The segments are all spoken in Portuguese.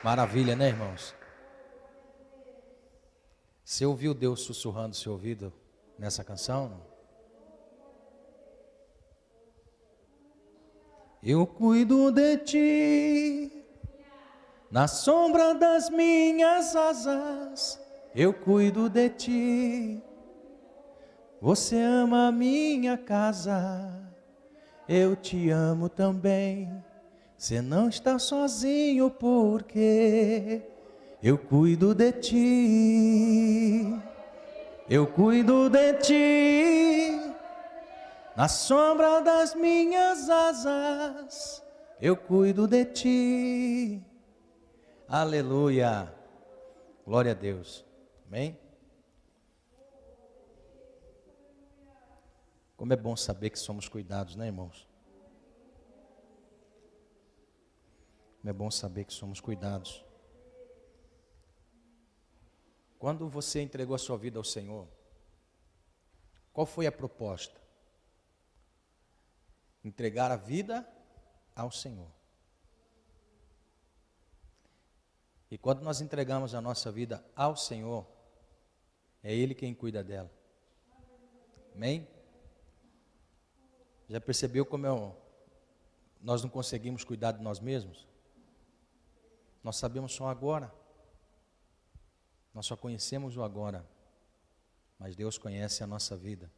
Maravilha, né, irmãos? Você ouviu Deus sussurrando no seu ouvido nessa canção? Eu cuido de ti, na sombra das minhas asas, eu cuido de ti. Você ama a minha casa, eu te amo também. Você não está sozinho porque eu cuido de ti. Eu cuido de ti, na sombra das minhas asas, eu cuido de ti. Aleluia, glória a Deus, amém? Como é bom saber que somos cuidados, né, irmãos? Como é bom saber que somos cuidados. Quando você entregou a sua vida ao Senhor, qual foi a proposta? Entregar a vida ao Senhor. E quando nós entregamos a nossa vida ao Senhor, é Ele quem cuida dela. Amém? Já percebeu como nós não conseguimos cuidar de nós mesmos? Nós sabemos só agora. Nós só conhecemos o agora. Mas Deus conhece a nossa vida,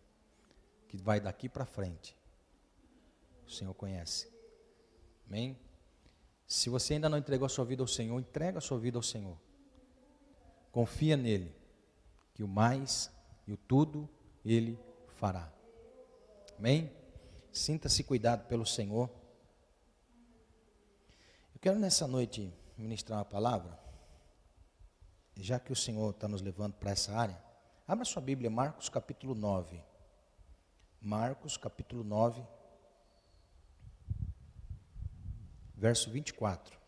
que vai daqui para frente. O Senhor conhece. Amém? Se você ainda não entregou a sua vida ao Senhor, entrega a sua vida ao Senhor. Confia nele, que o mais e o tudo Ele fará. Amém? Sinta-se cuidado pelo Senhor. Eu quero nessa noite ministrar uma palavra, já que o Senhor está nos levando para essa área. Abra sua Bíblia, Marcos capítulo 9. Marcos capítulo 9, verso 24.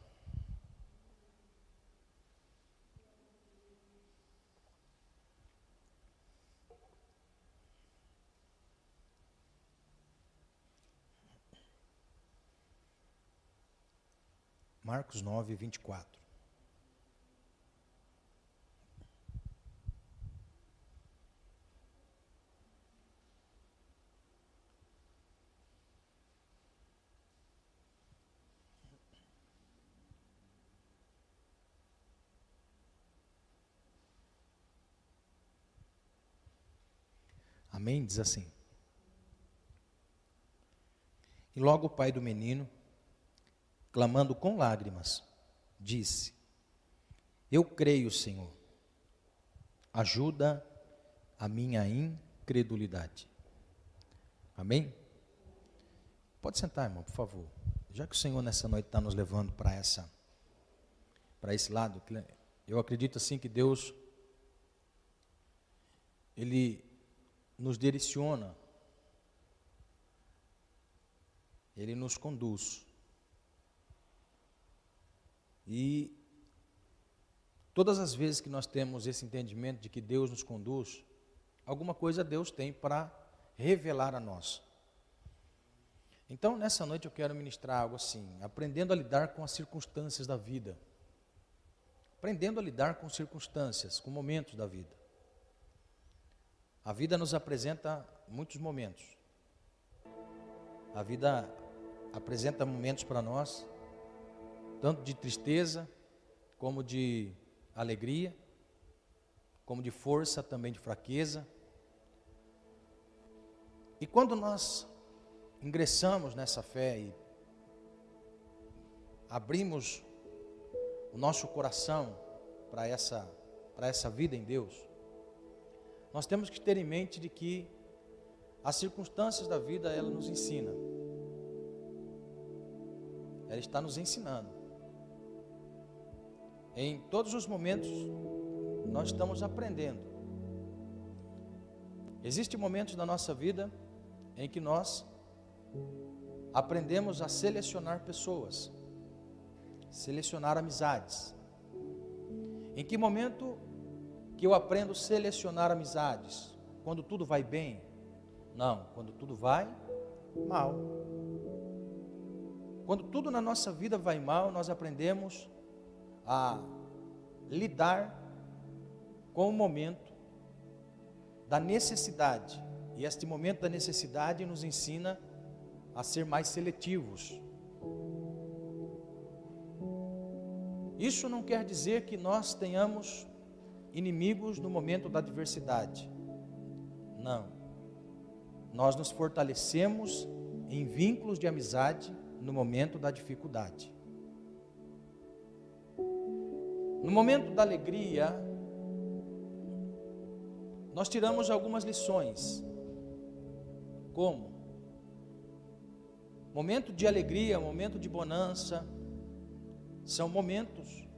Marcos 9, 24. Amém? Diz assim. E logo o pai do menino, clamando com lágrimas, disse: Eu creio, Senhor, ajuda a minha incredulidade. Amém? Pode sentar, irmão, por favor. Já que o Senhor nessa noite está nos levando para esse lado, eu acredito assim que Deus, Ele nos direciona, Ele nos conduz. E todas as vezes que nós temos esse entendimento de que Deus nos conduz, alguma coisa Deus tem para revelar a nós. Então, nessa noite eu quero ministrar algo assim, aprendendo a lidar com as circunstâncias da vida. Aprendendo a lidar com circunstâncias, com momentos da vida. A vida nos apresenta muitos momentos. A vida apresenta momentos para nós, tanto de tristeza, como de alegria, como de força, também de fraqueza. E quando nós ingressamos nessa fé e abrimos o nosso coração para essa vida em Deus, nós temos que ter em mente de que as circunstâncias da vida, ela nos ensina. Ela está nos ensinando. Em todos os momentos, nós estamos aprendendo. Existem momentos na nossa vida em que nós aprendemos a selecionar pessoas, selecionar amizades. Em que momento que eu aprendo a selecionar amizades? Quando tudo vai bem? Não, quando tudo vai mal. Quando tudo na nossa vida vai mal, nós aprendemos a lidar com o momento da necessidade. E este momento da necessidade nos ensina a ser mais seletivos. Isso não quer dizer que nós tenhamos inimigos no momento da adversidade. Não. Nós nos fortalecemos em vínculos de amizade no momento da dificuldade. No momento da alegria, nós tiramos algumas lições. Como? Momento de alegria, momento de bonança, são momentos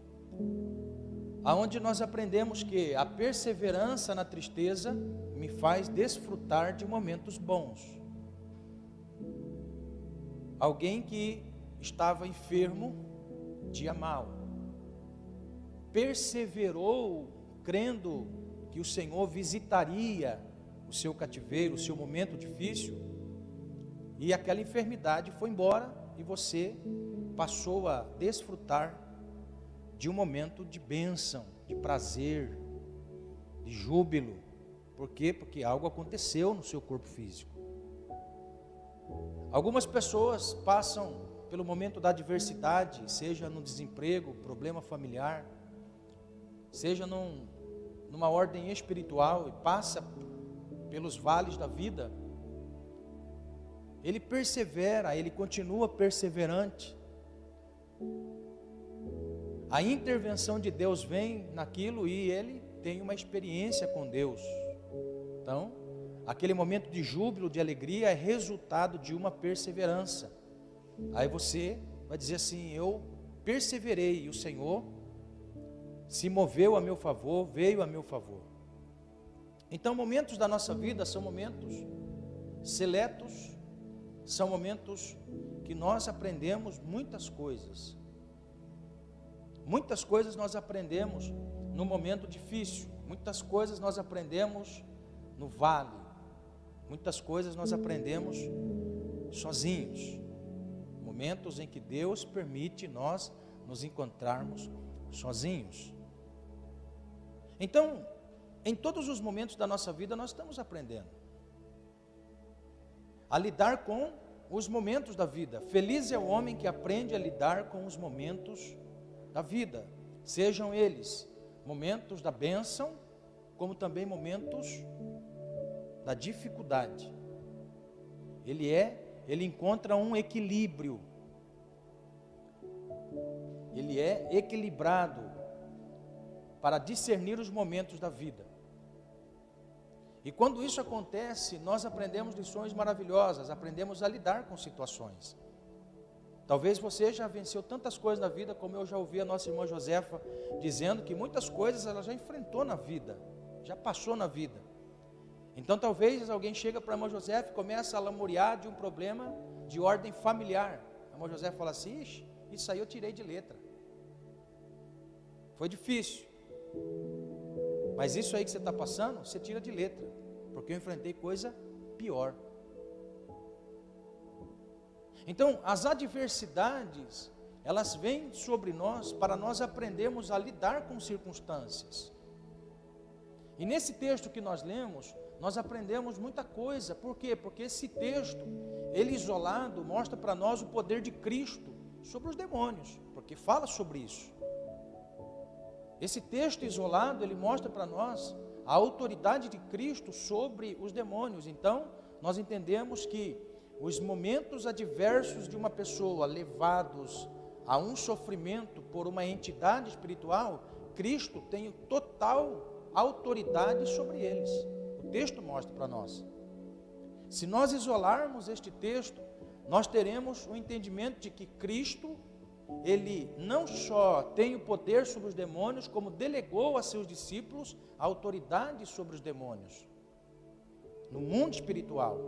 aonde nós aprendemos que a perseverança na tristeza me faz desfrutar de momentos bons. Alguém que estava enfermo, dia mal, perseverou crendo que o Senhor visitaria o seu cativeiro, o seu momento difícil, e aquela enfermidade foi embora e você passou a desfrutar de um momento de bênção, de prazer, de júbilo. Por quê? Porque algo aconteceu no seu corpo físico. Algumas pessoas passam pelo momento da adversidade, seja no desemprego, problema familiar, seja numa ordem espiritual, e passa pelos vales da vida. Ele persevera, ele continua perseverante. A intervenção de Deus vem naquilo e ele tem uma experiência com Deus. Então, aquele momento de júbilo, de alegria é resultado de uma perseverança. Aí você vai dizer assim: eu perseverei e o Senhor se moveu a meu favor, veio a meu favor. Então, momentos da nossa vida são momentos seletos, são momentos que nós aprendemos muitas coisas. Muitas coisas nós aprendemos no momento difícil, muitas coisas nós aprendemos no vale, muitas coisas nós aprendemos sozinhos. Momentos em que Deus permite nós nos encontrarmos sozinhos. Então, em todos os momentos da nossa vida nós estamos aprendendo a lidar com os momentos da vida. Feliz é o homem que aprende a lidar com os momentos da vida, sejam eles momentos da bênção, como também momentos da dificuldade. Ele encontra um equilíbrio, ele é equilibrado para discernir os momentos da vida. E quando isso acontece, nós aprendemos lições maravilhosas, aprendemos a lidar com situações. Talvez você já venceu tantas coisas na vida, como eu já ouvi a nossa irmã Josefa dizendo que muitas coisas ela já enfrentou na vida, já passou na vida. Então talvez alguém chega para a irmã Josefa e começa a lamuriar de um problema de ordem familiar. A irmã Josefa fala assim: ixi, isso aí eu tirei de letra. Foi difícil. Mas isso aí que você está passando, você tira de letra, porque eu enfrentei coisa pior. Então, as adversidades, elas vêm sobre nós para nós aprendermos a lidar com circunstâncias. E nesse texto que nós lemos, nós aprendemos muita coisa. Por quê? Porque esse texto, ele isolado, mostra para nós o poder de Cristo sobre os demônios, porque fala sobre isso. Esse texto isolado, ele mostra para nós a autoridade de Cristo sobre os demônios. Então, nós entendemos que os momentos adversos de uma pessoa levados a um sofrimento por uma entidade espiritual, Cristo tem total autoridade sobre eles. O texto mostra para nós. Se nós isolarmos este texto, nós teremos o entendimento de que Cristo, ele não só tem o poder sobre os demônios, como delegou a seus discípulos a autoridade sobre os demônios no mundo espiritual.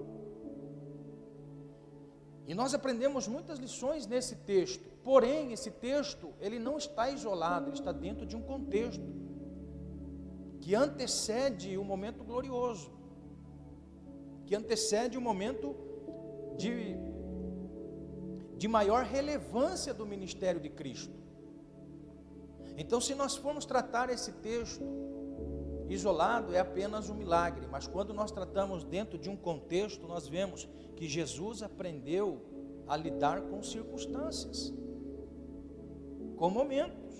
E nós aprendemos muitas lições nesse texto. Porém, esse texto, ele não está isolado, ele está dentro de um contexto que antecede o momento glorioso, que antecede o momento de maior relevância do ministério de Cristo. Então, se nós formos tratar esse texto isolado, é apenas um milagre, mas quando nós tratamos dentro de um contexto, nós vemos que Jesus aprendeu a lidar com circunstâncias, com momentos,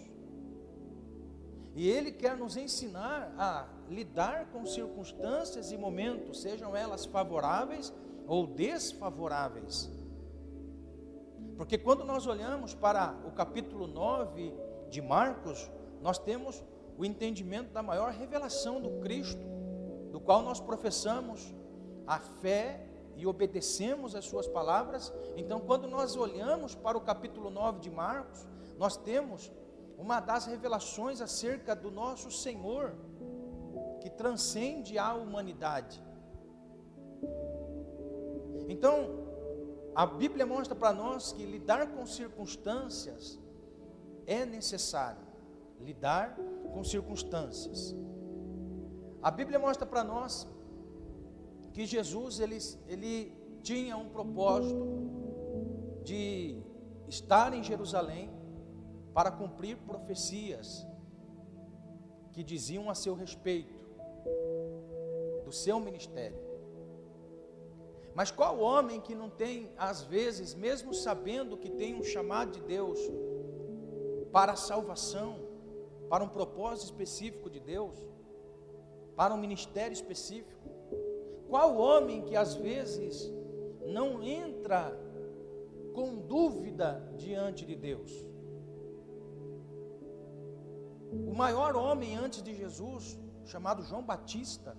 e Ele quer nos ensinar a lidar com circunstâncias e momentos, sejam elas favoráveis ou desfavoráveis, porque quando nós olhamos para o capítulo 9 de Marcos, nós temos o entendimento da maior revelação do Cristo, do qual nós professamos a fé e obedecemos as suas palavras. Então, quando nós olhamos para o capítulo 9 de Marcos, nós temos uma das revelações acerca do nosso Senhor, que transcende a humanidade. Então, a Bíblia mostra para nós que lidar com circunstâncias é necessário, lidar com circunstâncias. A Bíblia mostra para nós que Jesus ele tinha um propósito de estar em Jerusalém para cumprir profecias que diziam a seu respeito do seu ministério. Mas qual homem que não tem, às vezes, mesmo sabendo que tem um chamado de Deus para a salvação, para um propósito específico de Deus, para um ministério específico, qual homem que às vezes não entra com dúvida diante de Deus? O maior homem antes de Jesus, chamado João Batista,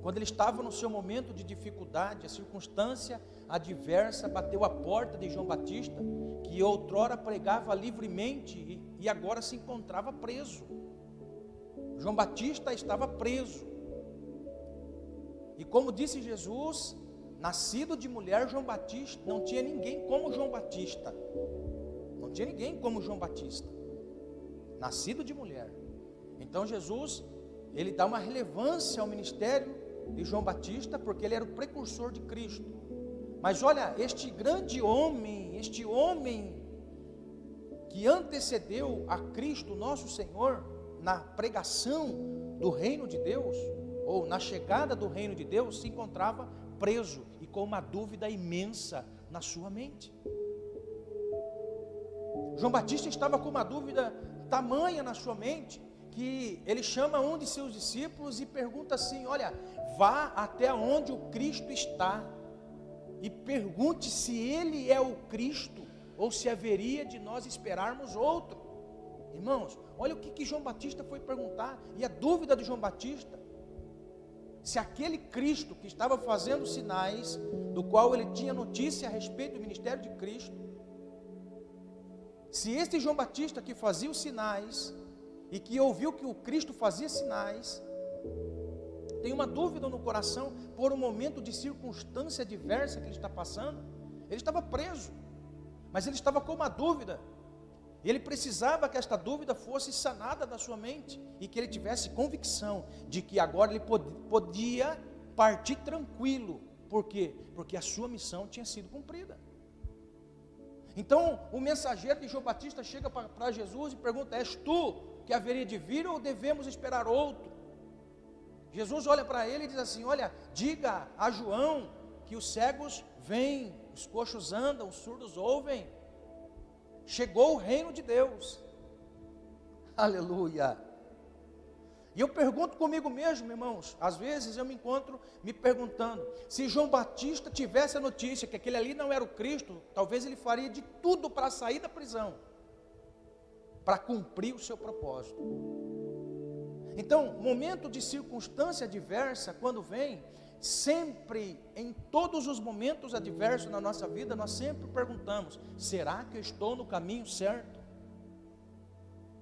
quando ele estava no seu momento de dificuldade, a circunstância adversa bateu a porta de João Batista, que outrora pregava livremente e agora se encontrava preso. João Batista estava preso. E como disse Jesus, nascido de mulher, João Batista, não tinha ninguém como João Batista. Não tinha ninguém como João Batista. Nascido de mulher. Então Jesus, ele dá uma relevância ao ministério de João Batista, porque ele era o precursor de Cristo. Mas olha, este grande homem, este homem que antecedeu a Cristo, nosso Senhor, na pregação do reino de Deus, ou na chegada do reino de Deus, se encontrava preso e com uma dúvida imensa na sua mente. João Batista estava com uma dúvida tamanha na sua mente, que ele chama um de seus discípulos e pergunta assim: olha, vá até onde o Cristo está e pergunte se ele é o Cristo ou se haveria de nós esperarmos outro. Irmãos, olha o que João Batista foi perguntar, e a dúvida de João Batista, se aquele Cristo que estava fazendo sinais, do qual ele tinha notícia a respeito do ministério de Cristo, se este João Batista que fazia os sinais, e que ouviu que o Cristo fazia sinais, tem uma dúvida no coração por um momento de circunstância diversa que ele está passando. Ele estava preso, mas ele estava com uma dúvida, e ele precisava que esta dúvida fosse sanada da sua mente, e que ele tivesse convicção de que agora ele podia partir tranquilo. Por quê? Porque a sua missão tinha sido cumprida. Então o mensageiro de João Batista chega para Jesus e pergunta: és tu que haveria de vir ou devemos esperar outro? Jesus olha para ele e diz assim: olha, diga a João que os cegos vêm, os coxos andam, os surdos ouvem, chegou o reino de Deus. Aleluia. E eu pergunto comigo mesmo, irmãos, às vezes eu me encontro me perguntando, se João Batista tivesse a notícia que aquele ali não era o Cristo, talvez ele faria de tudo para sair da prisão, para cumprir o seu propósito. Então, momento de circunstância adversa, quando vem, sempre, em todos os momentos adversos na nossa vida, nós sempre perguntamos: será que eu estou no caminho certo?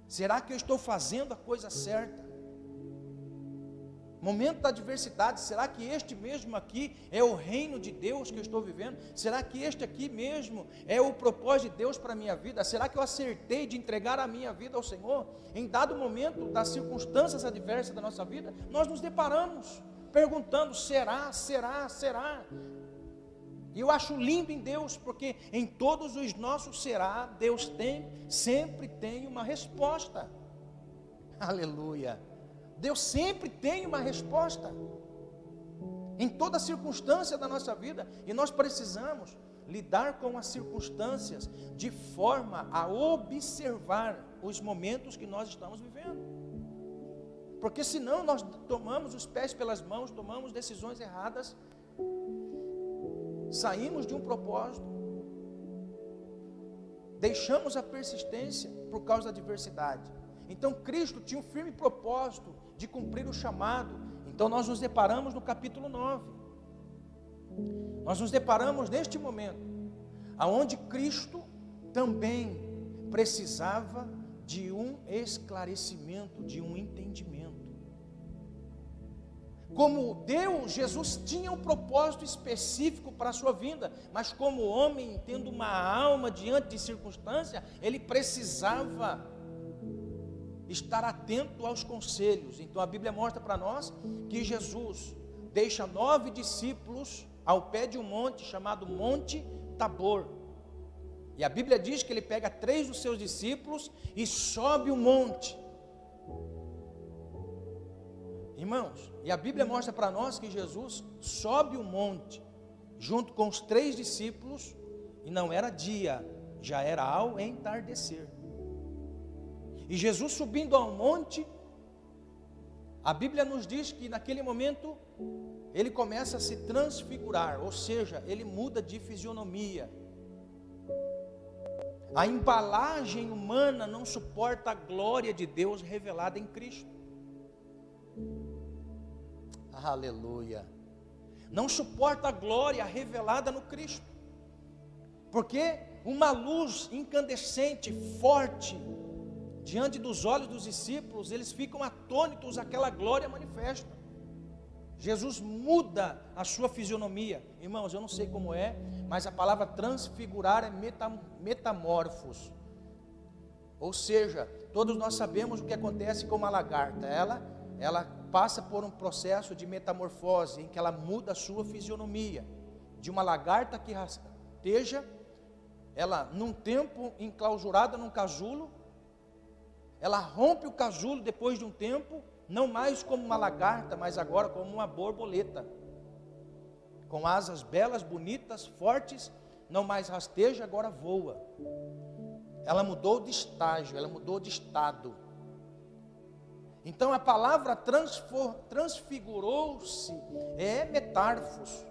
Será que eu estou fazendo a coisa certa? Momento da adversidade, será que este mesmo aqui é o reino de Deus que eu estou vivendo? Será que este aqui mesmo é o propósito de Deus para a minha vida? Será que eu acertei de entregar a minha vida ao Senhor? Em dado momento das circunstâncias adversas da nossa vida, nós nos deparamos perguntando: será, será, será? E eu acho lindo em Deus, porque em todos os nossos será, Deus sempre tem uma resposta. Aleluia. Deus sempre tem uma resposta. Em toda circunstância da nossa vida. E nós precisamos lidar com as circunstâncias de forma a observar os momentos que nós estamos vivendo. Porque senão nós tomamos os pés pelas mãos, tomamos decisões erradas, saímos de um propósito, deixamos a persistência por causa da adversidade. Então Cristo tinha um firme propósito de cumprir o chamado. Então nós nos deparamos no capítulo 9. Nós nos deparamos neste momento, aonde Cristo também precisava de um esclarecimento, de um entendimento. Como Deus, Jesus tinha um propósito específico para a sua vinda, mas como homem, tendo uma alma diante de circunstância, ele precisava estar atento aos conselhos. Então a Bíblia mostra para nós que Jesus deixa 9 discípulos ao pé de um monte chamado Monte Tabor. E a Bíblia diz que ele pega 3 dos seus discípulos e sobe o monte. Irmãos, e a Bíblia mostra para nós que Jesus sobe o monte junto com os 3 discípulos, e não era dia, já era ao entardecer. E Jesus subindo ao monte, a Bíblia nos diz que naquele momento ele começa a se transfigurar, ou seja, ele muda de fisionomia. A embalagem humana não suporta a glória de Deus revelada em Cristo. Aleluia. Não suporta a glória revelada no Cristo. Porque uma luz incandescente, forte, diante dos olhos dos discípulos, eles ficam atônitos àquela glória manifesta. Jesus muda a sua fisionomia. Irmãos, eu não sei como é, mas a palavra transfigurar é metamorfos. Ou seja, todos nós sabemos o que acontece com uma lagarta. Ela passa por um processo de metamorfose, em que ela muda a sua fisionomia. De uma lagarta que rasteja, ela num tempo enclausurada num casulo, ela rompe o casulo depois de um tempo, não mais como uma lagarta, mas agora como uma borboleta, com asas belas, bonitas, fortes, não mais rasteja, agora voa. Ela mudou de estágio, ela mudou de estado. Então a palavra transfigurou-se, é metarfos.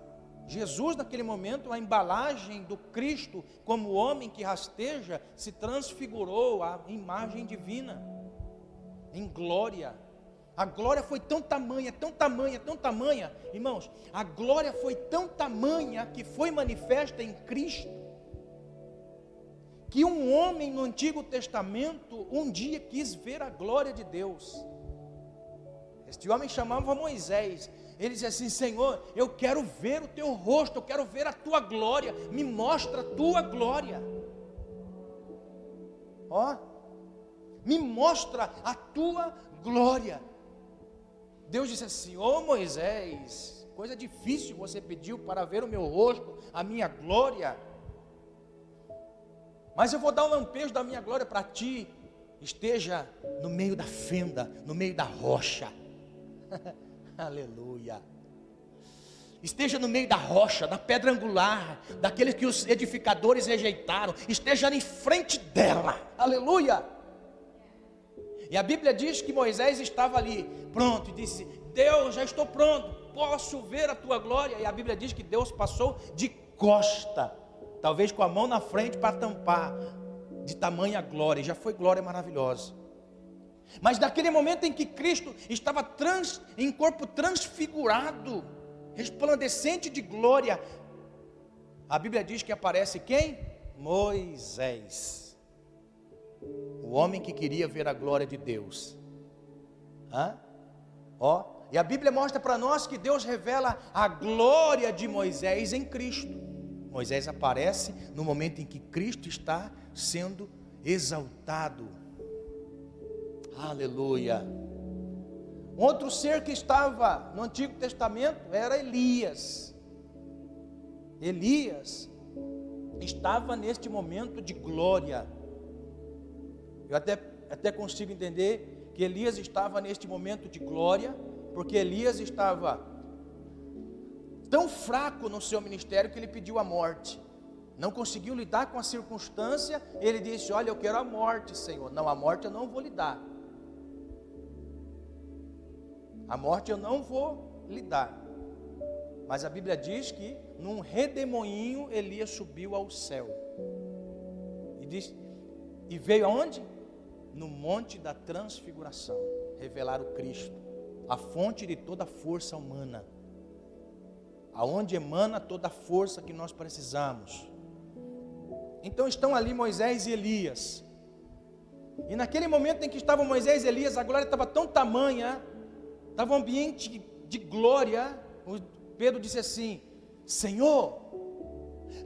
Jesus naquele momento, a embalagem do Cristo como homem que rasteja, se transfigurou à imagem divina, em glória. A glória foi tão tamanha, irmãos, a glória foi tão tamanha que foi manifesta em Cristo, que um homem no Antigo Testamento um dia quis ver a glória de Deus. Este homem chamava Moisés. Ele dizia assim: Senhor, eu quero ver o teu rosto, eu quero ver a tua glória, me mostra a tua glória. Me mostra a tua glória. Deus disse assim: Moisés, coisa difícil você pediu para ver o meu rosto, a minha glória, mas eu vou dar um lampejo da minha glória para ti. Esteja no meio da fenda, no meio da rocha. Aleluia. Esteja no meio da rocha, da pedra angular, daqueles que os edificadores rejeitaram. Esteja em frente dela. Aleluia. E a Bíblia diz que Moisés estava ali, pronto, e disse: Deus, já estou pronto, posso ver a tua glória. E a Bíblia diz que Deus passou de costa, talvez com a mão na frente para tampar, de tamanha glória. E já foi glória maravilhosa. Mas naquele momento em que Cristo estava em corpo transfigurado, resplandecente de glória, a Bíblia diz que aparece quem? Moisés, o homem que queria ver a glória de Deus. E a Bíblia mostra para nós que Deus revela a glória de Moisés em Cristo. Moisés aparece no momento em que Cristo está sendo exaltado. Aleluia. Outro ser que estava no Antigo Testamento era Elias. Elias estava neste momento de glória. Eu até consigo entender que Elias estava neste momento de glória, porque Elias estava tão fraco no seu ministério que ele pediu a morte. Não conseguiu lidar com a circunstância, ele disse: olha, eu quero a morte, Senhor. Não, a morte eu não vou lhe dar. A morte eu não vou lhe dar. Mas a Bíblia diz que num redemoinho Elias subiu ao céu. E veio aonde? No monte da transfiguração, revelar o Cristo, a fonte de toda a força humana, aonde emana toda a força que nós precisamos. Então estão ali Moisés e Elias. E naquele momento em que estavam Moisés e Elias, a glória estava tão tamanha, estava um ambiente de glória. Pedro disse assim: Senhor,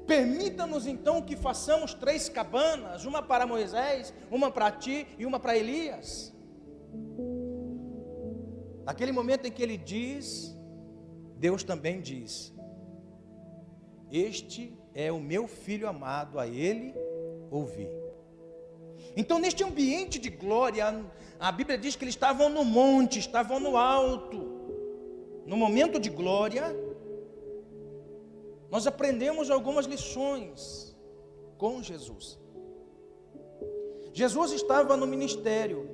permita-nos então que façamos 3 cabanas, uma para Moisés, uma para ti e uma para Elias. Naquele momento em que ele diz, Deus também diz: este é o meu filho amado, a ele ouvi. Então, neste ambiente de glória, a Bíblia diz que eles estavam no monte, estavam no alto. No momento de glória, nós aprendemos algumas lições com Jesus. Jesus estava no ministério.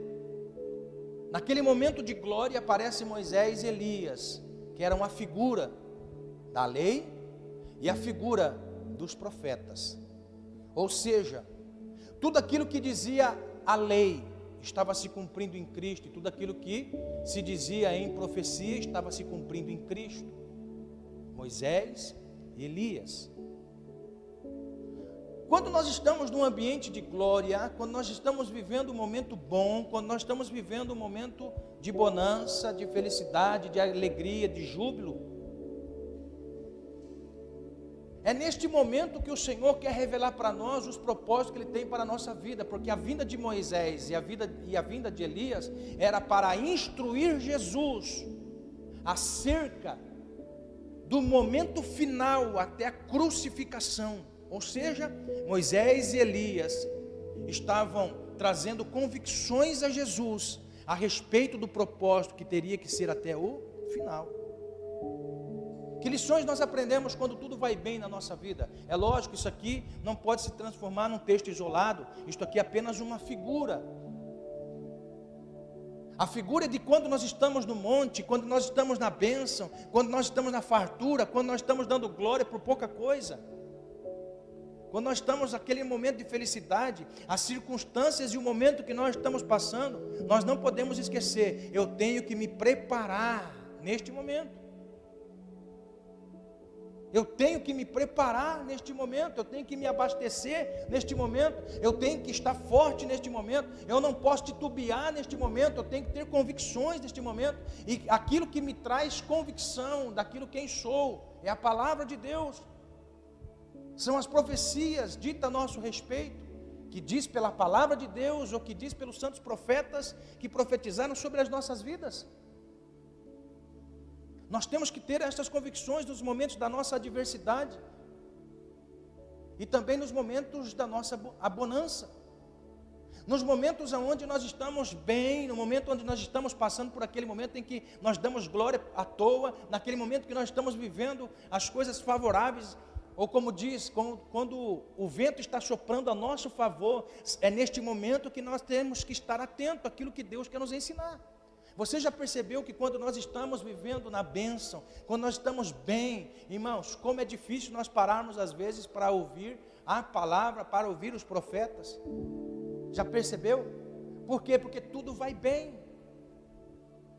Naquele momento de glória aparece Moisés e Elias, que eram a figura da lei e a figura dos profetas. Ou seja, tudo aquilo que dizia a lei estava se cumprindo em Cristo, e tudo aquilo que se dizia em profecia estava se cumprindo em Cristo. Moisés e Elias. Quando nós estamos num ambiente de glória, quando nós estamos vivendo um momento bom, quando nós estamos vivendo um momento de bonança, de felicidade, de alegria, de júbilo, é neste momento que o Senhor quer revelar para nós os propósitos que Ele tem para a nossa vida, porque a vinda de Moisés e a vinda de Elias era para instruir Jesus acerca do momento final até a crucificação. Ou seja, Moisés e Elias estavam trazendo convicções a Jesus a respeito do propósito que teria que ser até o final. Que lições nós aprendemos quando tudo vai bem na nossa vida? É lógico, isso aqui não pode se transformar num texto isolado. Isto aqui é apenas uma figura. A figura é de quando nós estamos no monte, quando nós estamos na bênção, quando nós estamos na fartura, quando nós estamos dando glória por pouca coisa. Quando nós estamos naquele momento de felicidade, as circunstâncias e o momento que nós estamos passando, nós não podemos esquecer: eu tenho que me preparar neste momento. Eu tenho que me preparar neste momento, eu tenho que me abastecer neste momento, eu tenho que estar forte neste momento, eu não posso titubear neste momento, eu tenho que ter convicções neste momento, e aquilo que me traz convicção daquilo quem sou, é a palavra de Deus, são as profecias ditas a nosso respeito, que diz pela palavra de Deus, ou que diz pelos santos profetas, que profetizaram sobre as nossas vidas. Nós temos que ter essas convicções nos momentos da nossa adversidade e também nos momentos da nossa bonança. Nos momentos onde nós estamos bem, no momento onde nós estamos passando por aquele momento em que nós damos glória à toa, naquele momento que nós estamos vivendo as coisas favoráveis, ou como diz, quando o vento está soprando a nosso favor, é neste momento que nós temos que estar atento àquilo que Deus quer nos ensinar. Você já percebeu que quando nós estamos vivendo na bênção, quando nós estamos bem, irmãos, como é difícil nós pararmos às vezes para ouvir a palavra, para ouvir os profetas? Já percebeu? Por quê? Porque tudo vai bem.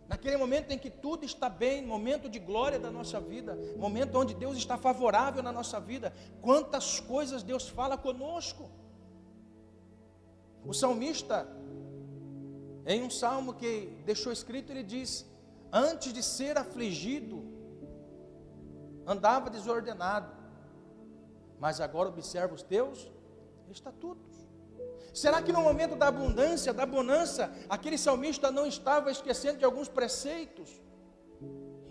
Naquele momento em que tudo está bem, momento de glória da nossa vida, momento onde Deus está favorável na nossa vida, quantas coisas Deus fala conosco. O salmista, em um salmo que deixou escrito, ele diz: antes de ser afligido, andava desordenado, mas agora observa os teus estatutos. Será que no momento da abundância, da bonança, aquele salmista não estava esquecendo de alguns preceitos?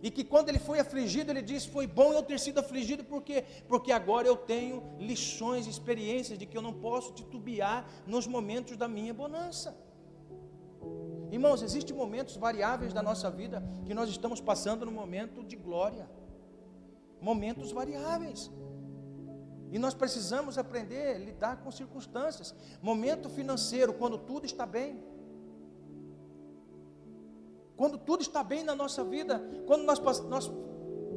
E que quando ele foi afligido, ele disse, foi bom eu ter sido afligido, por quê? Porque agora eu tenho lições, experiências de que eu não posso titubear nos momentos da minha bonança. Irmãos, existem momentos variáveis da nossa vida que nós estamos passando no momento de glória. Momentos variáveis. E nós precisamos aprender a lidar com circunstâncias. Momento financeiro, quando tudo está bem. Quando tudo está bem na nossa vida, quando nós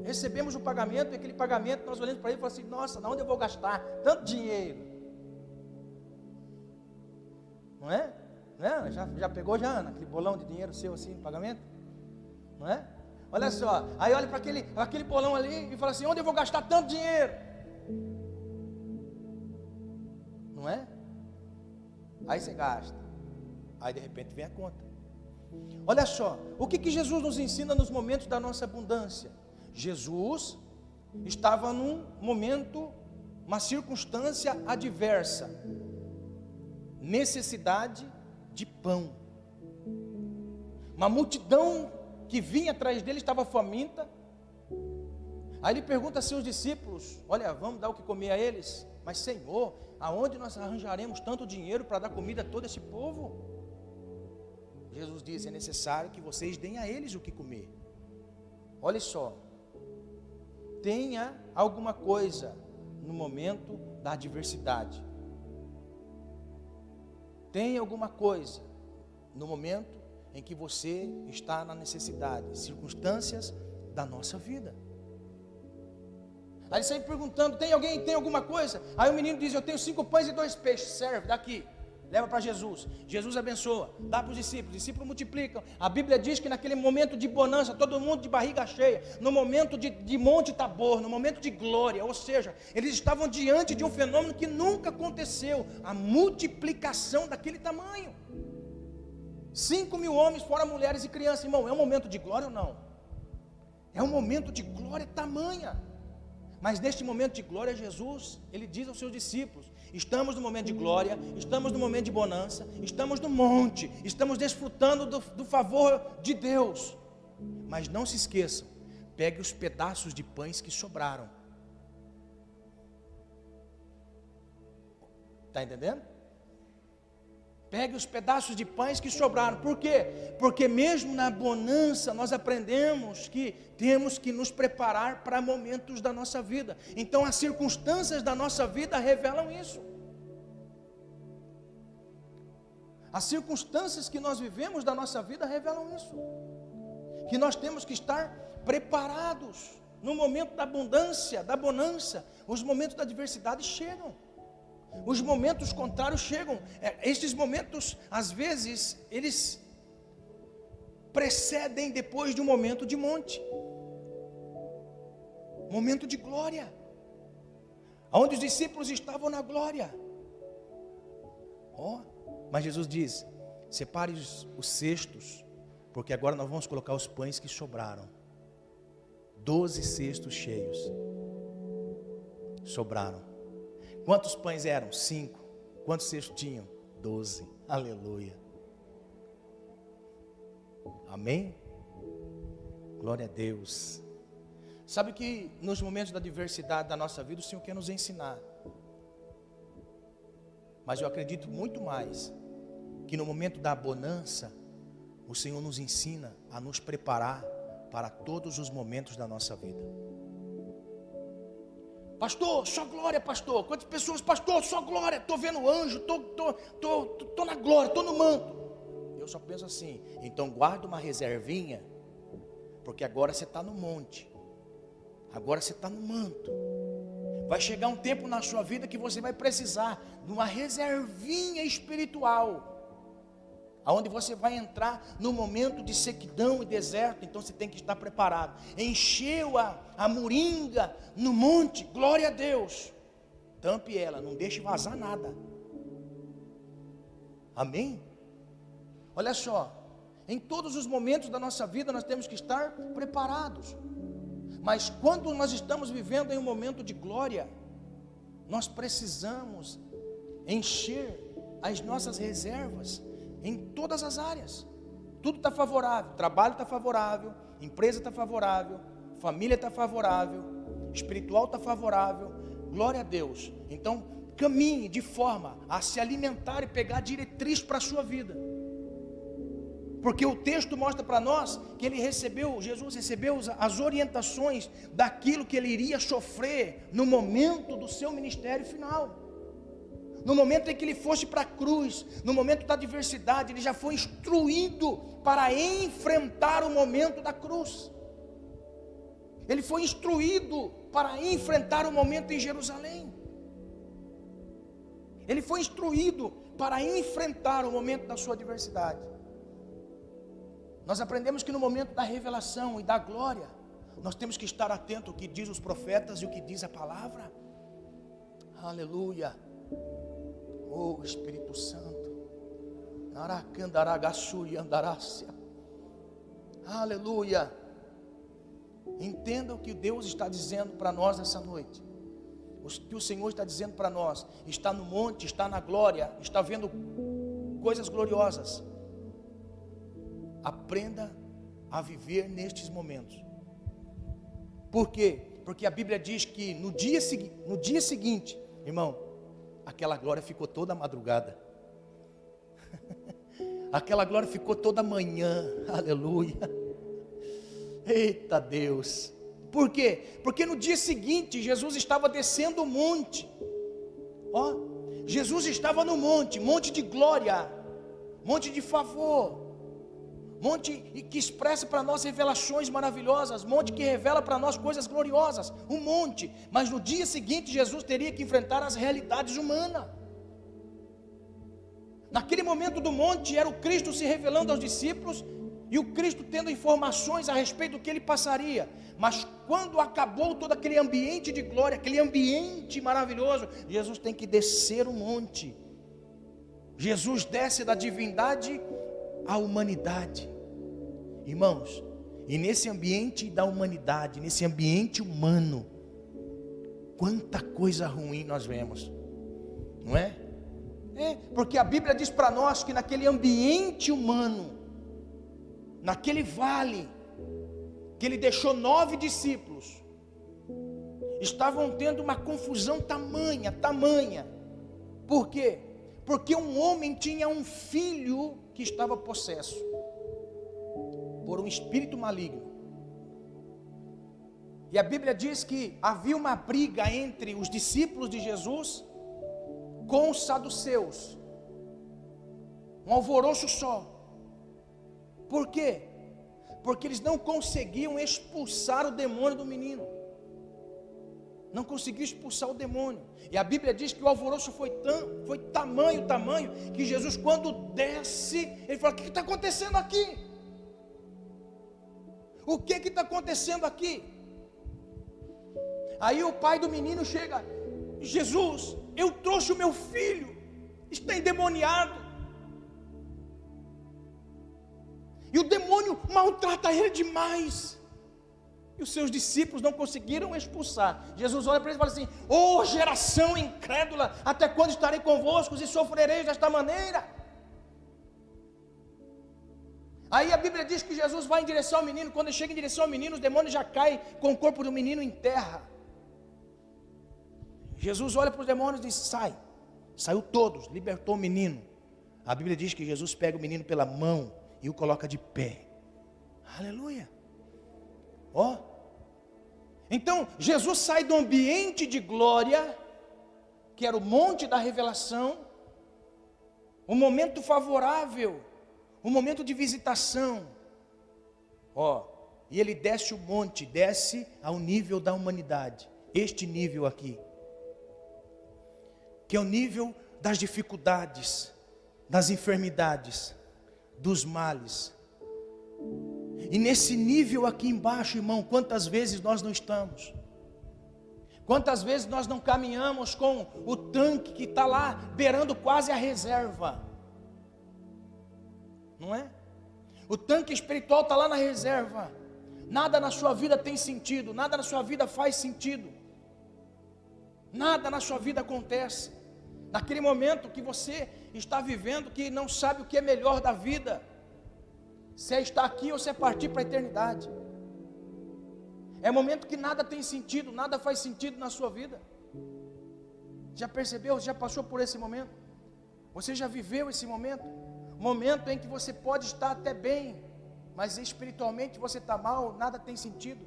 recebemos o pagamento, e aquele pagamento, nós olhamos para ele e falamos assim, nossa, onde eu vou gastar tanto dinheiro? Não é? Não é? Já pegou já, Ana, aquele bolão de dinheiro seu assim, pagamento? Não é? Olha só, aí olha para aquele bolão ali e fala assim, onde eu vou gastar tanto dinheiro? Não é? Aí você gasta, aí de repente vem a conta. Olha só, o que Jesus nos ensina nos momentos da nossa abundância? Jesus estava num momento, uma circunstância adversa, necessidade de pão. Uma multidão que vinha atrás dele estava faminta. Aí ele pergunta a seus discípulos, olha, vamos dar o que comer a eles? Mas Senhor, aonde nós arranjaremos tanto dinheiro para dar comida a todo esse povo? Jesus diz, é necessário que vocês deem a eles o que comer. Olha só, tenha alguma coisa no momento da adversidade. Tenha alguma coisa no momento em que você está na necessidade, circunstâncias da nossa vida. Aí ele sai perguntando, tem alguém, tem alguma coisa? Aí o menino diz, eu tenho 5 pães e 2 peixes, serve, daqui. Leva para Jesus, Jesus abençoa, dá para os discípulos multiplicam. A Bíblia diz que naquele momento de bonança, todo mundo de barriga cheia, no momento de Monte Tabor, no momento de glória, ou seja, eles estavam diante de um fenômeno que nunca aconteceu, a multiplicação daquele tamanho. 5.000 homens, fora mulheres e crianças. Irmão, é um momento de glória ou não? É um momento de glória tamanha. Mas neste momento de glória, Jesus, ele diz aos seus discípulos, estamos no momento de glória, estamos no momento de bonança, estamos no monte, estamos desfrutando do favor de Deus. Mas não se esqueçam, pegue os pedaços de pães que sobraram. Está entendendo? Pegue os pedaços de pães que sobraram. Por quê? Porque mesmo na bonança nós aprendemos que temos que nos preparar para momentos da nossa vida. Então as circunstâncias da nossa vida revelam isso. As circunstâncias que nós vivemos da nossa vida revelam isso. Que nós temos que estar preparados. No momento da abundância, da bonança, os momentos da adversidade chegam. Os momentos contrários chegam. Estes momentos, às vezes, eles precedem depois de um momento de monte. Momento de glória. Onde os discípulos estavam na glória. Mas Jesus diz, separe os cestos, porque agora nós vamos colocar os pães que sobraram. 12 cestos cheios. Sobraram. Quantos pães eram? 5. Quantos cestos tinham? 12. Aleluia. Amém? Glória a Deus. Sabe que nos momentos da adversidade da nossa vida, o Senhor quer nos ensinar. Mas eu acredito muito mais, que no momento da bonança, o Senhor nos ensina a nos preparar para todos os momentos da nossa vida. Pastor, só glória, pastor. Quantas pessoas, pastor, só glória. Estou vendo anjo, estou na glória, estou no manto. Eu só penso assim, então guarda uma reservinha, porque agora você está no monte. Agora você está no manto. Vai chegar um tempo na sua vida que você vai precisar de uma reservinha espiritual. Aonde você vai entrar no momento de sequidão e deserto, então você tem que estar preparado. Encheu a moringa no monte, glória a Deus. Tampe ela, não deixe vazar nada. Amém? Olha só, em todos os momentos da nossa vida nós temos que estar preparados. Mas quando nós estamos vivendo em um momento de glória, nós precisamos encher as nossas reservas em todas as áreas. Tudo está favorável, o trabalho está favorável, empresa está favorável, família está favorável, espiritual está favorável, glória a Deus. Então, caminhe de forma a se alimentar e pegar diretriz para a sua vida. Porque o texto mostra para nós que Jesus recebeu as orientações daquilo que ele iria sofrer no momento do seu ministério final. No momento em que ele fosse para a cruz, no momento da adversidade, ele já foi instruído para enfrentar o momento da cruz. Ele foi instruído para enfrentar o momento em Jerusalém. Ele foi instruído para enfrentar o momento da sua adversidade. Nós aprendemos que no momento da revelação e da glória, nós temos que estar atento ao que diz os profetas e o que diz a palavra. Aleluia. Oh Espírito Santo. Aleluia. Entenda o que Deus está dizendo para nós essa noite. O que o Senhor está dizendo para nós. Está no monte, está na glória, está vendo coisas gloriosas. Aprenda a viver nestes momentos. Por quê? Porque a Bíblia diz que no dia seguinte, irmão, aquela glória ficou toda madrugada. Aquela glória ficou toda manhã. Aleluia. Eita Deus. Por quê? Porque no dia seguinte Jesus estava descendo o monte. Ó, Jesus estava no monte, monte de glória, monte de favor, monte que expressa para nós revelações maravilhosas, monte que revela para nós coisas gloriosas, um monte. Mas no dia seguinte Jesus teria que enfrentar as realidades humanas. Naquele momento do monte era o Cristo se revelando aos discípulos e o Cristo tendo informações a respeito do que ele passaria. Mas quando acabou todo aquele ambiente de glória, aquele ambiente maravilhoso, Jesus tem que descer o monte. Jesus desce da divindade à humanidade. Irmãos, e nesse ambiente da humanidade, nesse ambiente humano, quanta coisa ruim nós vemos, não é? Porque a Bíblia diz para nós que naquele ambiente humano, naquele vale, que ele deixou 9 discípulos, estavam tendo uma confusão tamanha. Por quê? Porque um homem tinha um filho que estava possesso por um espírito maligno. E a Bíblia diz que havia uma briga entre os discípulos de Jesus com os saduceus, um alvoroço só. Por quê? Porque eles não conseguiam expulsar o demônio do menino. Não conseguiu expulsar o demônio. E a Bíblia diz que o alvoroço foi tamanho, que Jesus, quando desce, ele fala: o que está acontecendo aqui? O que está acontecendo aqui? Aí o pai do menino chega: Jesus, eu trouxe o meu filho, está endemoniado, e o demônio maltrata ele demais. E os seus discípulos não conseguiram expulsar. Jesus olha para eles e fala assim: ô geração incrédula, até quando estarei convosco e sofrereis desta maneira? Aí a Bíblia diz que Jesus vai em direção ao menino. Quando ele chega em direção ao menino, os demônios já caem com o corpo do menino em terra. Jesus olha para os demônios e diz: sai. Saiu todos, libertou o menino. A Bíblia diz que Jesus pega o menino pela mão e o coloca de pé. Aleluia. Ó, então Jesus sai do ambiente de glória, que era o monte da revelação, um momento favorável, um momento de visitação. Ó, e ele desce o monte, desce ao nível da humanidade. Este nível aqui, que é o nível das dificuldades, das enfermidades, dos males. E nesse nível aqui embaixo, irmão, quantas vezes nós não estamos? Quantas vezes nós não caminhamos com o tanque que está lá, beirando quase a reserva? Não é? O tanque espiritual está lá na reserva. Nada na sua vida tem sentido, nada na sua vida faz sentido. Nada na sua vida acontece. Naquele momento que você está vivendo, que não sabe o que é melhor da vida, se é estar aqui ou se é partir para a eternidade. É momento que nada tem sentido, nada faz sentido na sua vida. Já percebeu? Já passou por esse momento? Você já viveu esse momento? Momento em que você pode estar até bem, mas espiritualmente você está mal, nada tem sentido.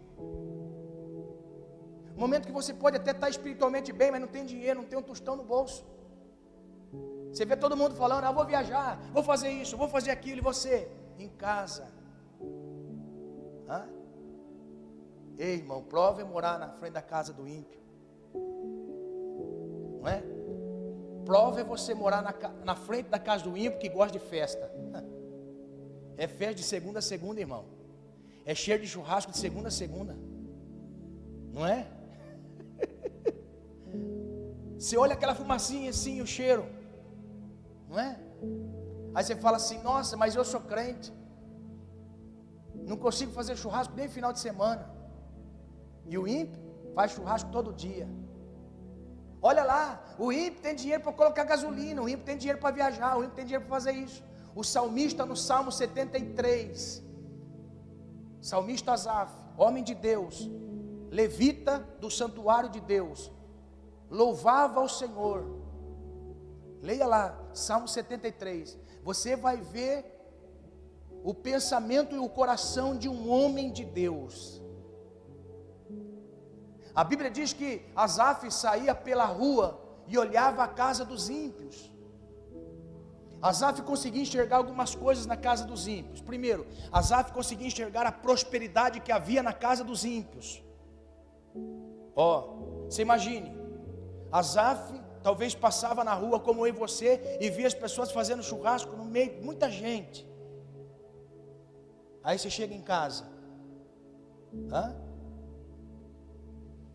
Momento que você pode até estar espiritualmente bem, mas não tem dinheiro, não tem um tostão no bolso. Você vê todo mundo falando, vou viajar, vou fazer isso, vou fazer aquilo, e você em casa. Ei, irmão, prova é morar na frente da casa do ímpio. Não é? Prova é você morar na frente da casa do ímpio que gosta de festa. É festa de segunda a segunda, irmão. É cheiro de churrasco de segunda a segunda. Não é? Você olha aquela fumacinha assim, o cheiro. Não é? Aí você fala assim, nossa, mas eu sou crente. Não consigo fazer churrasco nem final de semana. E o ímpio faz churrasco todo dia. Olha lá, o ímpio tem dinheiro para colocar gasolina, o ímpio tem dinheiro para viajar, o ímpio tem dinheiro para fazer isso. O salmista no Salmo 73, salmista Asaf, homem de Deus, levita do santuário de Deus, louvava ao Senhor. Leia lá, Salmo 73, você vai ver o pensamento e o coração de um homem de Deus. A Bíblia diz que Asaf saía pela rua e olhava a casa dos ímpios. Asaf conseguia enxergar algumas coisas na casa dos ímpios. Primeiro, Asaf conseguia enxergar a prosperidade que havia na casa dos ímpios. Você imagine, Asaf talvez passava na rua como eu e você e via as pessoas fazendo churrasco no meio de muita gente. Aí você chega em casa.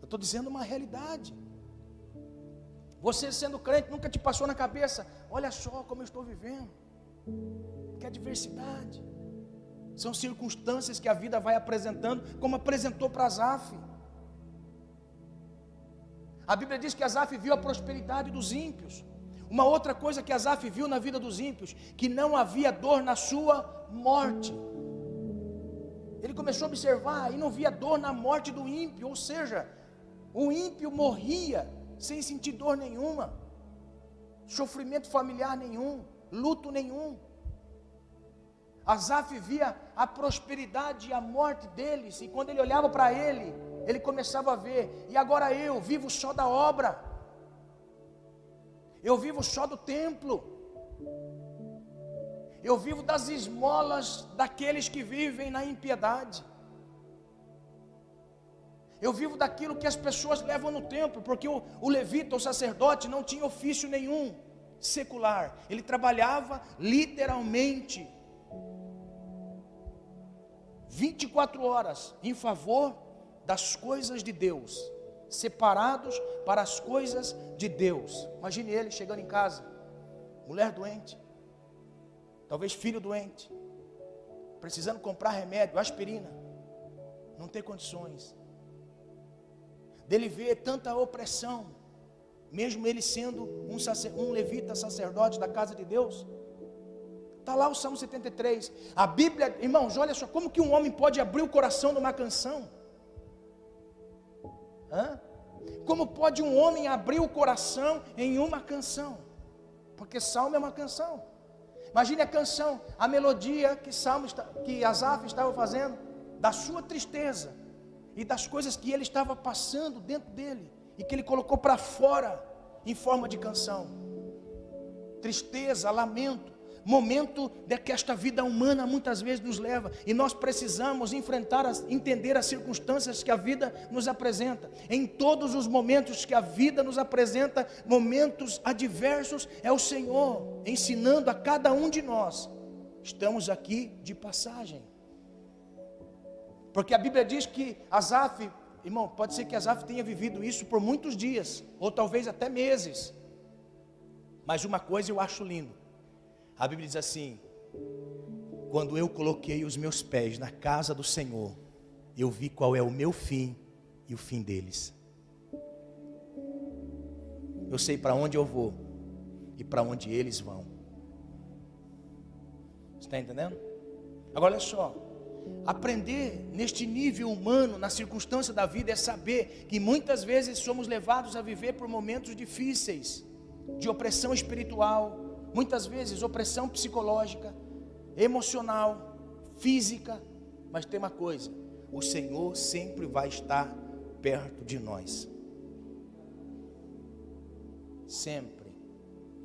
Eu estou dizendo uma realidade. Você sendo crente, nunca te passou na cabeça, olha só como eu estou vivendo. Que adversidade. São circunstâncias que a vida vai apresentando, como apresentou para Asaf. A Bíblia diz que Asaf viu a prosperidade dos ímpios. Uma outra coisa que Asaf viu na vida dos ímpios, que não havia dor na sua morte. Ele começou a observar e não via dor na morte do ímpio, ou seja, o ímpio morria sem sentir dor nenhuma, sofrimento familiar nenhum, luto nenhum. Asaf via a prosperidade e a morte deles, e quando ele olhava para ele começava a ver, e agora eu vivo só da obra, eu vivo só do templo, eu vivo das esmolas daqueles que vivem na impiedade, eu vivo daquilo que as pessoas levam no templo, porque o levita, o sacerdote, não tinha ofício nenhum secular, ele trabalhava literalmente 24 horas em favor das coisas de Deus, separados para as coisas de Deus. Imagine ele chegando em casa, mulher doente, talvez filho doente, precisando comprar remédio, aspirina, não tem condições, dele ver tanta opressão, mesmo ele sendo um levita sacerdote da casa de Deus. Está lá o Salmo 73, a Bíblia, irmãos, olha só, como que um homem pode abrir o coração numa canção? Como pode um homem abrir o coração em uma canção? Porque Salmo é uma canção. Imagine a canção, a melodia que Asaf estava fazendo, da sua tristeza, e das coisas que ele estava passando dentro dele, e que ele colocou para fora, em forma de canção. Tristeza, lamento, momento de que esta vida humana muitas vezes nos leva, e nós precisamos entender as circunstâncias que a vida nos apresenta. Em todos os momentos que a vida nos apresenta, momentos adversos, é o Senhor ensinando a cada um de nós, estamos aqui de passagem, porque a Bíblia diz que Asaf, irmão, pode ser que Asaf tenha vivido isso por muitos dias, ou talvez até meses, mas uma coisa eu acho lindo, a Bíblia diz assim: quando eu coloquei os meus pés na casa do Senhor, eu vi qual é o meu fim e o fim deles. Eu sei para onde eu vou e para onde eles vão. Você está entendendo? Agora olha só, Aprender neste nível humano, na circunstância da vida, é saber que muitas vezes somos levados a viver por momentos difíceis, de opressão espiritual, muitas vezes opressão psicológica, emocional, física. Mas tem uma coisa: o Senhor sempre vai estar perto de nós. Sempre.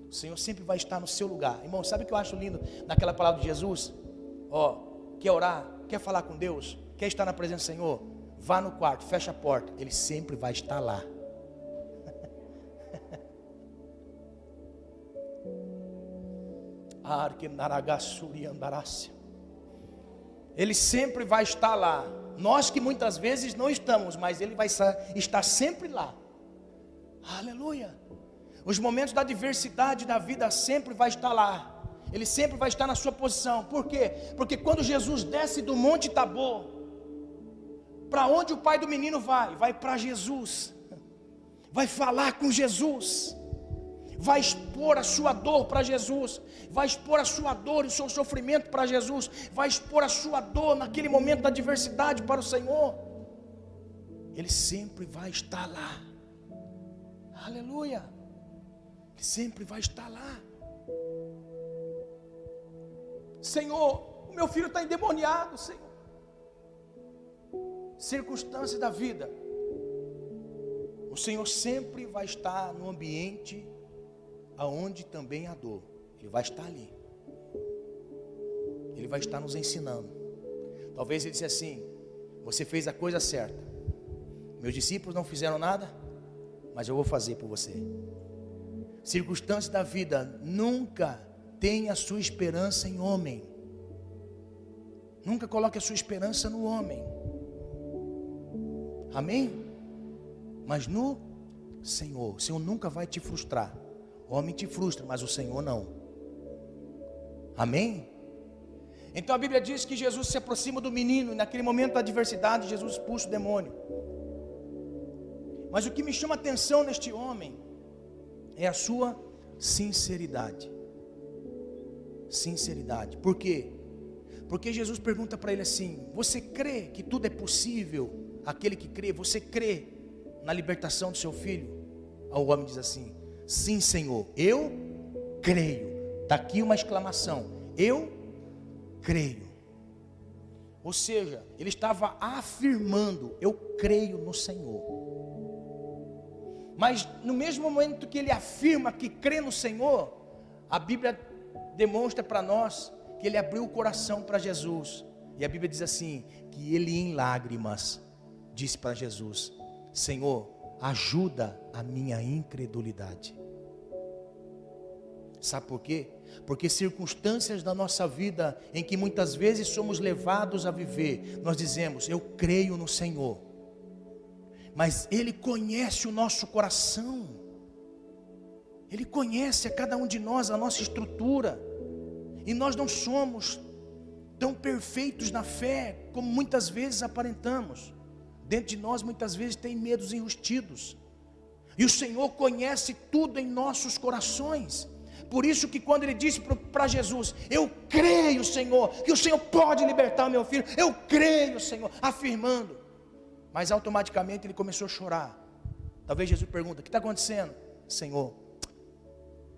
O Senhor sempre vai estar no seu lugar. Irmão, sabe o que eu acho lindo naquela palavra de Jesus? Quer orar? Quer falar com Deus? Quer estar na presença do Senhor? Vá no quarto, fecha a porta. Ele sempre vai estar lá. Ele sempre vai estar lá. Nós que muitas vezes não estamos, mas Ele vai estar sempre lá. Aleluia. Os momentos da adversidade da vida sempre vai estar lá. Ele sempre vai estar na sua posição. Por quê? Porque quando Jesus desce do Monte Tabor, para onde o pai do menino vai? Vai para Jesus. Vai falar com Jesus. Vai expor a sua dor para Jesus, vai expor a sua dor e o seu sofrimento para Jesus, vai expor a sua dor naquele momento da adversidade para o Senhor. Ele sempre vai estar lá. Aleluia. Ele sempre vai estar lá. Senhor, o meu filho está endemoniado, Senhor. Circunstância da vida, o Senhor sempre vai estar no ambiente aonde também há dor. Ele vai estar ali. Ele vai estar nos ensinando. Talvez Ele disse assim: você fez a coisa certa, meus discípulos não fizeram nada, mas eu vou fazer por você. Circunstância da vida, nunca tenha a sua esperança em homem. Nunca coloque a sua esperança no homem. Amém? Mas no Senhor. O Senhor nunca vai te frustrar. O homem te frustra, mas o Senhor não. Amém? Então a Bíblia diz que Jesus se aproxima do menino, e naquele momento da adversidade Jesus expulsa o demônio. Mas o que me chama a atenção neste homem é a sua sinceridade. Sinceridade. Por quê? Porque Jesus pergunta para ele assim: você crê que tudo é possível? Aquele que crê, você crê na libertação do seu filho? Aí o homem diz assim: sim, Senhor, eu creio. Está aqui uma exclamação: eu creio. Ou seja, ele estava afirmando: eu creio no Senhor. Mas no mesmo momento que ele afirma que crê no Senhor, a Bíblia demonstra para nós que ele abriu o coração para Jesus. E a Bíblia diz assim, que ele em lágrimas disse para Jesus: Senhor, ajuda a minha incredulidade. Sabe por quê? Porque circunstâncias da nossa vida em que muitas vezes somos levados a viver, nós dizemos: eu creio no Senhor, mas Ele conhece o nosso coração, Ele conhece a cada um de nós, a nossa estrutura, e nós não somos tão perfeitos na fé como muitas vezes aparentamos. Dentro de nós muitas vezes tem medos enrustidos, e o Senhor conhece tudo em nossos corações. Por isso que quando ele disse para Jesus: eu creio, Senhor, que o Senhor pode libertar o meu filho, eu creio, Senhor, afirmando, mas automaticamente ele começou a chorar. Talvez Jesus pergunta: o que está acontecendo? Senhor,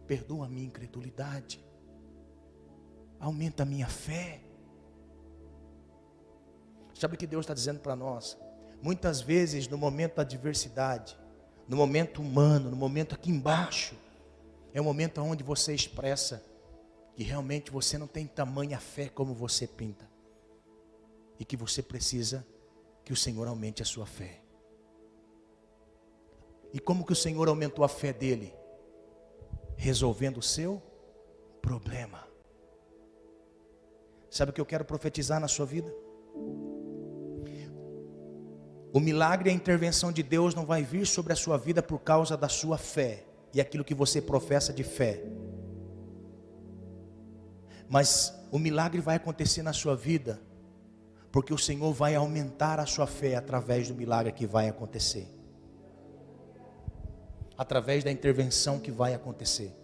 perdoa a minha incredulidade, aumenta a minha fé. Sabe o que Deus está dizendo para nós? Muitas vezes no momento da adversidade, no momento humano, no momento aqui embaixo, é o momento onde você expressa que realmente você não tem tamanha fé como você pinta, e que você precisa que o Senhor aumente a sua fé. E como que o Senhor aumentou a fé dele? Resolvendo o seu problema. Sabe o que eu quero profetizar na sua vida? O milagre e a intervenção de Deus não vai vir sobre a sua vida por causa da sua fé e aquilo que você professa de fé, mas o milagre vai acontecer na sua vida porque o Senhor vai aumentar a sua fé através do milagre que vai acontecer, através da intervenção que vai acontecer.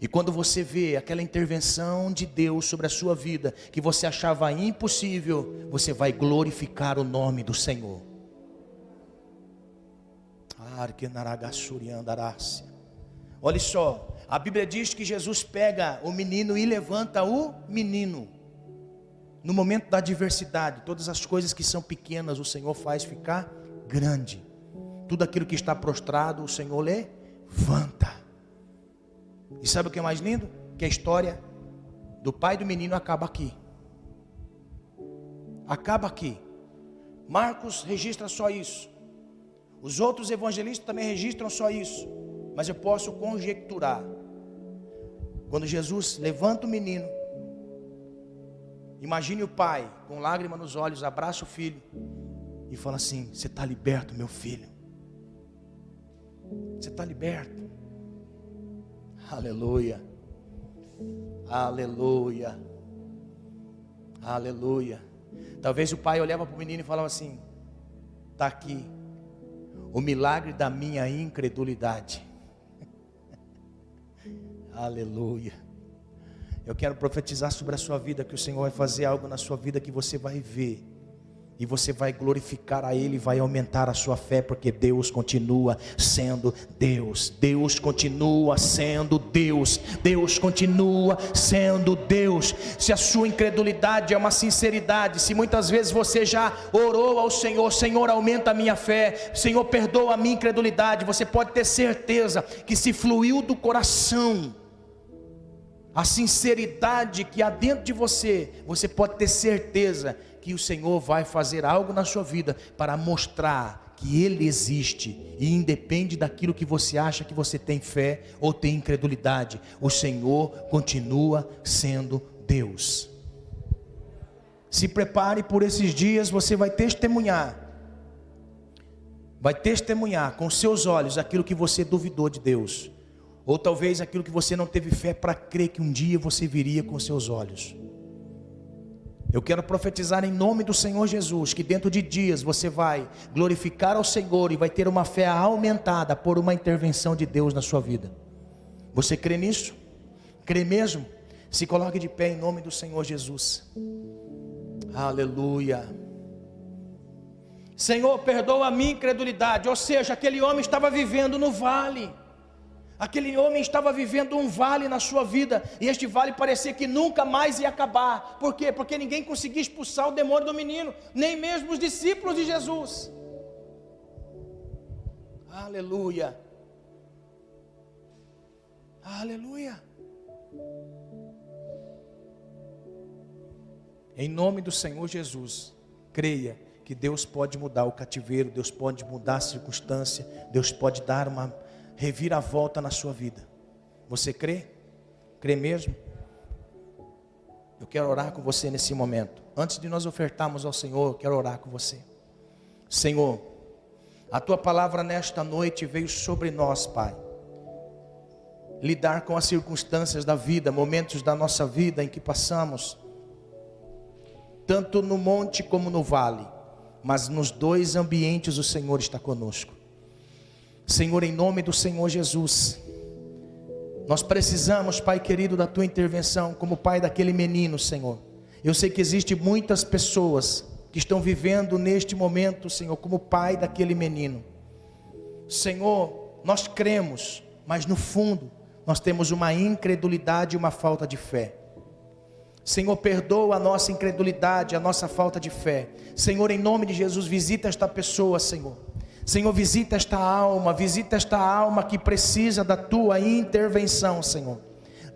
E quando você vê aquela intervenção de Deus sobre a sua vida, que você achava impossível, você vai glorificar o nome do Senhor. Olha só, a Bíblia diz que Jesus pega o menino e levanta o menino. No momento da adversidade, todas as coisas que são pequenas, o Senhor faz ficar grande. Tudo aquilo que está prostrado, o Senhor levanta. E sabe o que é mais lindo? Que a história do pai do menino acaba aqui. Acaba aqui. Marcos registra só isso. Os outros evangelistas também registram só isso. Mas eu posso conjecturar. Quando Jesus levanta o menino, imagine o pai com lágrima nos olhos, abraça o filho e fala assim: você está liberto, meu filho. Você está liberto. Aleluia. Aleluia. Aleluia. Talvez o pai olhava para o menino e falava assim: está aqui o milagre da minha incredulidade. Aleluia. Eu quero profetizar sobre a sua vida, que o Senhor vai fazer algo na sua vida que você vai ver, e você vai glorificar a Ele, vai aumentar a sua fé, porque Deus continua sendo Deus. Deus continua sendo Deus. Deus continua sendo Deus. Se a sua incredulidade é uma sinceridade, se muitas vezes você já orou ao Senhor: Senhor, aumenta a minha fé, Senhor, perdoa a minha incredulidade, você pode ter certeza que se fluiu do coração a sinceridade que há dentro de você, você pode ter certeza que o Senhor vai fazer algo na sua vida para mostrar que Ele existe, e independe daquilo que você acha que você tem fé ou tem incredulidade, o Senhor continua sendo Deus. Se prepare por esses dias, você vai testemunhar com seus olhos aquilo que você duvidou de Deus, ou talvez aquilo que você não teve fé para crer que um dia você viria com seus olhos. Eu quero profetizar em nome do Senhor Jesus, que dentro de dias você vai glorificar ao Senhor e vai ter uma fé aumentada por uma intervenção de Deus na sua vida. Você crê nisso? Crê mesmo? Se coloque de pé em nome do Senhor Jesus. Aleluia. Senhor, perdoa a minha incredulidade. Ou seja, aquele homem estava vivendo no vale. Aquele homem estava vivendo um vale na sua vida, e este vale parecia que nunca mais ia acabar. Por quê? Porque ninguém conseguia expulsar o demônio do menino, nem mesmo os discípulos de Jesus. Aleluia. Aleluia. Em nome do Senhor Jesus, creia que Deus pode mudar o cativeiro, Deus pode mudar a circunstância, Deus pode dar uma reviravolta na sua vida. Você crê? Crê mesmo? Eu quero orar com você nesse momento. Antes de nós ofertarmos ao Senhor, eu quero orar com você. Senhor, a Tua palavra nesta noite veio sobre nós, Pai. Lidar com as circunstâncias da vida, momentos da nossa vida em que passamos, tanto no monte como no vale, mas nos dois ambientes o Senhor está conosco. Senhor, em nome do Senhor Jesus, nós precisamos, Pai querido, da Tua intervenção, como pai daquele menino, Senhor. Eu sei que existem muitas pessoas que estão vivendo neste momento, Senhor, como pai daquele menino. Senhor, nós cremos, mas no fundo, nós temos uma incredulidade e uma falta de fé. Senhor, perdoa a nossa incredulidade, a nossa falta de fé. Senhor, em nome de Jesus, visita esta pessoa, Senhor. Senhor, visita esta alma que precisa da Tua intervenção, Senhor.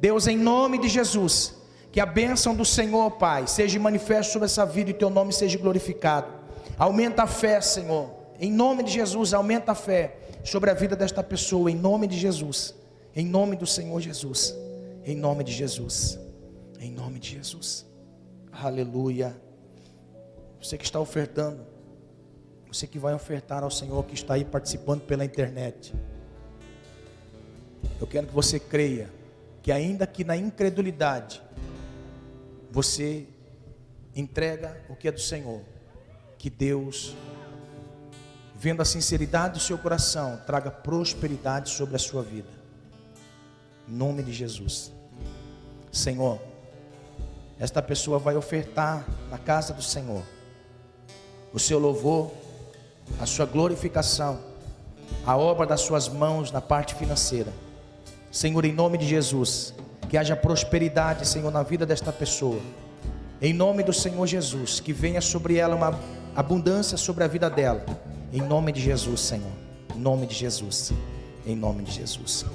Deus, em nome de Jesus, que a bênção do Senhor, Pai, seja manifesta sobre essa vida e Teu nome seja glorificado. Aumenta a fé, Senhor, em nome de Jesus, aumenta a fé sobre a vida desta pessoa, em nome de Jesus, em nome do Senhor Jesus, em nome de Jesus, em nome de Jesus. Aleluia. Você que está ofertando, você que vai ofertar ao Senhor, que está aí participando pela internet, eu quero que você creia que ainda que na incredulidade você entrega o que é do Senhor, que Deus, vendo a sinceridade do seu coração, traga prosperidade sobre a sua vida. Em nome de Jesus. Senhor, esta pessoa vai ofertar na casa do Senhor o seu louvor, a sua glorificação, a obra das suas mãos na parte financeira. Senhor, em nome de Jesus, que haja prosperidade, Senhor, na vida desta pessoa. Em nome do Senhor Jesus, que venha sobre ela uma abundância sobre a vida dela. Em nome de Jesus, Senhor. Em nome de Jesus. Em nome de Jesus.